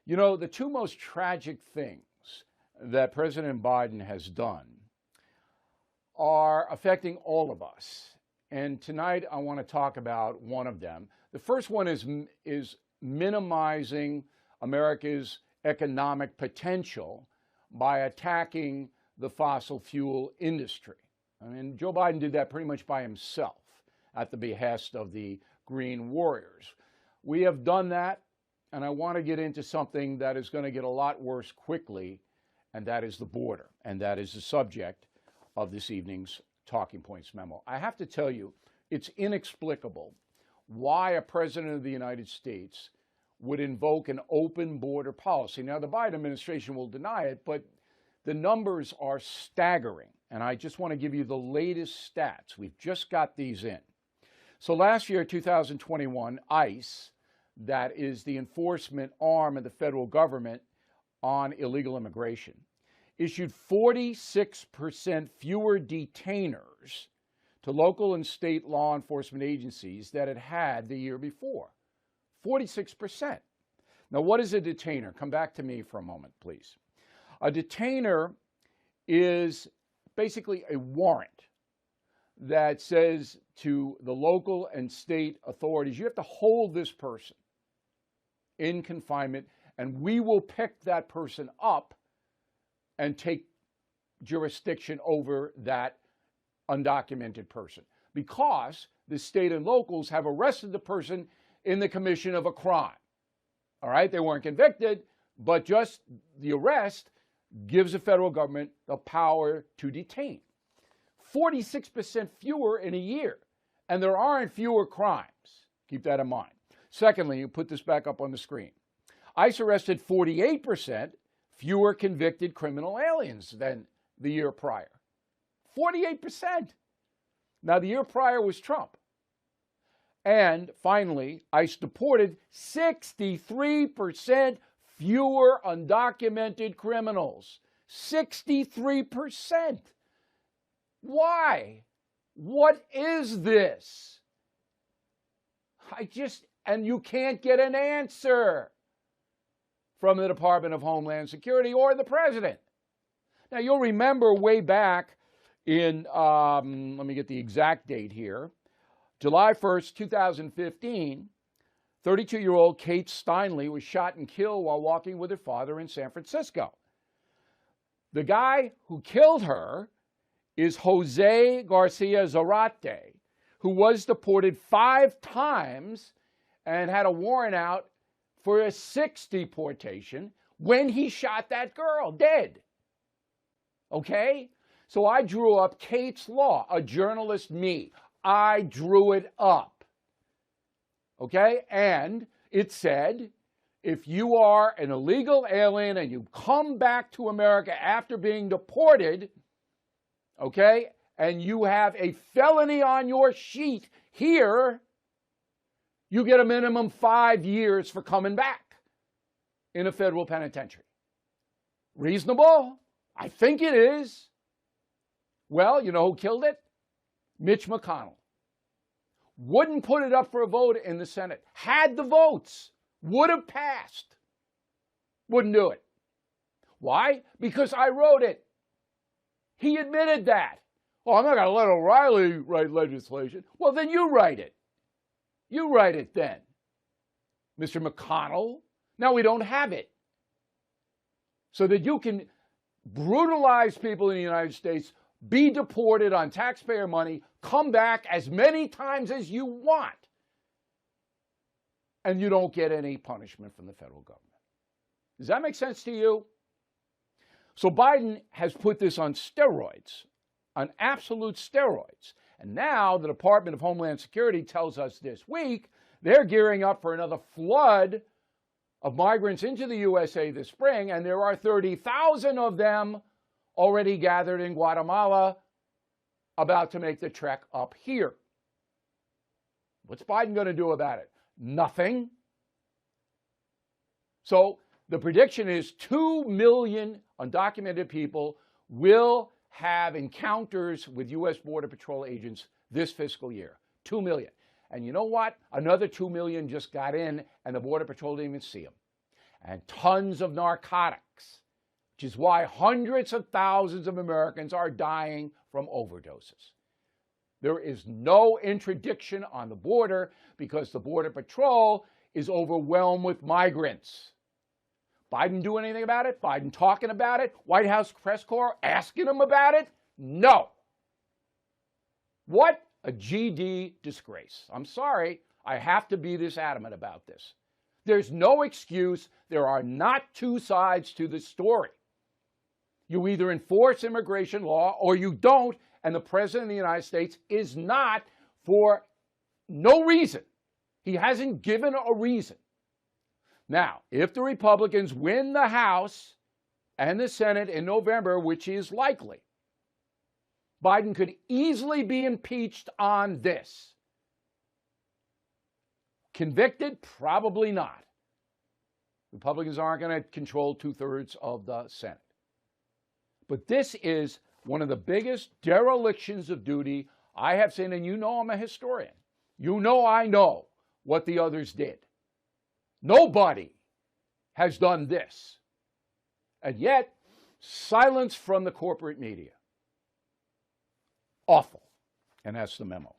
You know, the two most tragic things that President Biden has done are affecting all of us. And tonight I want to talk about one of them. The first one is minimizing America's economic potential by attacking the fossil fuel industry. I mean, Joe Biden did that pretty much by himself at the behest of the Green Warriors. We have done that, and I want to get into something that is going to get a lot worse quickly, and that is the border, and that is the subject of this evening's Talking Points memo. I have to tell you, it's inexplicable why a president of the United States would invoke an open border policy. Now, the Biden administration will deny it, but the numbers are staggering. And I just want to give you the latest stats. We've just got these in. So last year, 2021, ICE, that is the enforcement arm of the federal government on illegal immigration, issued 46% fewer detainers to local and state law enforcement agencies that it had the year before. 46%. Now, what is a detainer? Come back to me for a moment, please. A detainer is basically a warrant that says to the local and state authorities, you have to hold this person in confinement, and we will pick that person up and take jurisdiction over that undocumented person, because the state and locals have arrested the person in the commission of a crime. All right, they weren't convicted, but just the arrest gives the federal government the power to detain. 46% fewer in a year, and there aren't fewer crimes. Keep that in mind. Secondly, you put this back up on the screen. ICE arrested 48% fewer convicted criminal aliens than the year prior. 48%. Now, the year prior was Trump. And finally, ICE deported 63% fewer undocumented criminals. 63%. Why? What is this? And you can't get an answer from the Department of Homeland Security or the president. Now, you'll remember way back in, let me get the exact date here, July 1st, 2015, 32-year-old Kate Steinle was shot and killed while walking with her father in San Francisco. The guy who killed her is Jose Garcia Zarate, who was deported 5 times and had a warrant out for a 6th deportation when he shot that girl dead. Okay? So I drew up Kate's Law, a journalist, me. I drew it up. Okay? And it said, if you are an illegal alien and you come back to America after being deported, okay, and you have a felony on your sheet here, you get a minimum 5 years for coming back in a federal penitentiary. Reasonable? I think it is. Well, you know who killed it? Mitch McConnell. Wouldn't put it up for a vote in the Senate. Had the votes. Would have passed. Wouldn't do it. Why? Because I wrote it. He admitted that. Oh, I'm not going to let O'Reilly write legislation. Well, then you write it. You write it then, Mr. McConnell. Now we don't have it. So that you can brutalize people in the United States, be deported on taxpayer money, come back as many times as you want, and you don't get any punishment from the federal government. Does that make sense to you? So Biden has put this on steroids, on absolute steroids. And now the Department of Homeland Security tells us this week they're gearing up for another flood of migrants into the USA this spring, and there are 30,000 of them already gathered in Guatemala, about to make the trek up here. What's Biden going to do about it? Nothing. So the prediction is 2 million undocumented people will have encounters with U.S. Border Patrol agents this fiscal year. 2 million. And you know what? Another 2 million just got in, and the Border Patrol didn't even see them. and tons of narcotics, which is why hundreds of thousands of Americans are dying from overdoses. There is no interdiction on the border because the Border Patrol is overwhelmed with migrants. Biden doing anything about it? Biden talking about it? White House press corps asking him about it? No. What a GD disgrace. I'm sorry, I have to be this adamant about this. There's no excuse. There are not two sides to the story. You either enforce immigration law or you don't, and the President of the United States is not, for no reason. He hasn't given a reason. Now, if the Republicans win the House and the Senate in November, which is likely, Biden could easily be impeached on this. Convicted? Probably not. Republicans aren't going to control 2/3 of the Senate. But this is one of the biggest derelictions of duty I have seen, and you know I'm a historian. You know I know what the others did. Nobody has done this. And yet, silence from the corporate media. Awful. And that's the memo.